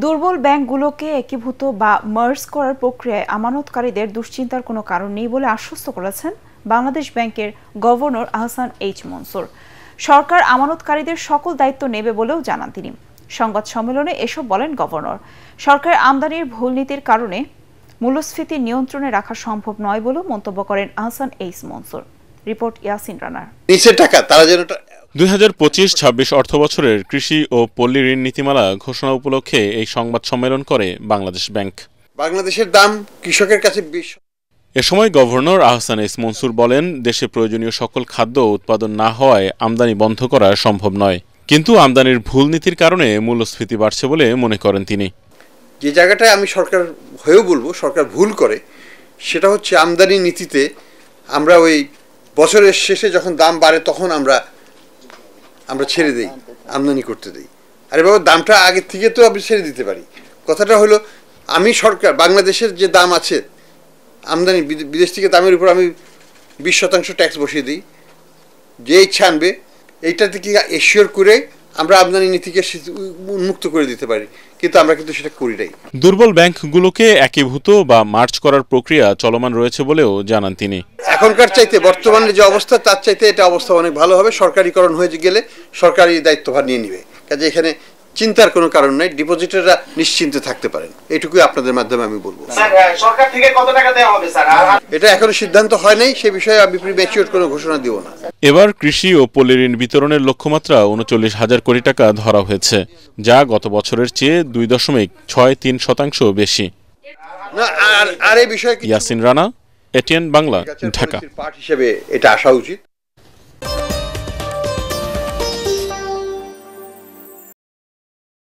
দুর্বল ব্যাংকগুলোকে একীভূত বা মার্জ করার প্রক্রিয়ায় আমানতকারীদের দুশ্চিন্তার কোনো কারণ নেই বলে আশ্বস্ত করেছেন বাংলাদেশ ব্যাংকের গভর্নর আহসান এইচ মনসুর। সরকার আমানতকারীদের সকল দায়িত্ব নেবে বলেও জানান তিনি। সংবাদ সম্মেলনে এসব বলেন গভর্নর। সরকারের আমদানির ভুল নীতির কারণে মূল্যস্ফীতি নিয়ন্ত্রণে রাখা সম্ভব নয় বলেও মন্তব্য করেন আহসান এইচ মনসুর। রিপোর্ট ইয়াসিন রানার। 2025-26 অর্থবছরের কৃষি ও পল্লী ঋণ নীতিমালা ঘোষণা উপলক্ষে এই সংবাদ সম্মেলন করে বাংলাদেশ ব্যাংক। বাংলাদেশের দাম কৃষকের কাছে এ সময় গভর্নর আহসান এইচ মনসুর বলেন, দেশে প্রয়োজনীয় সকল খাদ্য উৎপাদন না হওয়ায় আমদানি বন্ধ করা সম্ভব নয়, কিন্তু আমদানির ভুল নীতির কারণে মূল্যস্ফীতি বাড়ছে বলে মনে করেন তিনি। যে জায়গাটায় আমি সরকার হয়েও বলবো সরকার ভুল করে, সেটা হচ্ছে আমদানি নীতিতে আমরা ওই বছরের শেষে যখন দাম বাড়ে তখন আমরা ছেড়ে দেই, আমদানি করতে দেই। আরে বাবা, দামটা আগের থেকে তো আমি ছেড়ে দিতে পারি। কথাটা হলো, আমি সরকার বাংলাদেশের যে দাম আছে আমদানি বিদেশ থেকে দামের উপর আমি 20% ট্যাক্স বসিয়ে দিই। যে ইচ্ছা আনবে এইটা থেকে এশিওর করে আমরা আমদানি নীতিকে উন্মুক্ত করে দিতে পারি, কিন্তু আমরা কিন্তু সেটা করি নাই। দুর্বল ব্যাংকগুলোকে একীভূত বা মার্জ করার প্রক্রিয়া চলমান রয়েছে বলেও জানান তিনি। এখনকার চাইতে বর্তমানে যে অবস্থা তার চাইতে এটা অবস্থা অনেক ভালো হবে। সরকারিকরণ হয়ে গেলে সরকারি দায়িত্বভার নিয়ে নিবে, কাজে এখানে চিন্তার কোনো কারণ নাই। ডিপোজিটররা নিশ্চিন্তে থাকতে পারেন, এটুকুই আপনাদের মাধ্যমে আমি বলবো। সরকার থেকে কত টাকা দেওয়া হবে স্যার? এটা এখনো সিদ্ধান্ত হয় নাই, সে বিষয়ে আমি প্রিম্যাচিওর কোনো ঘোষণা দিব না। এবার কৃষি ও পল্লী ঋণ বিতরণের লক্ষ্যমাত্রা 39,000 কোটি টাকা ধরা হয়েছে, যা গত বছরের চেয়ে 2.63% বেশি। আর এই বিষয়ে ইয়াসিন রানা, এটিএন বাংলা, ঢাকা। পার্ট হিসেবে এটা আসা উচিত।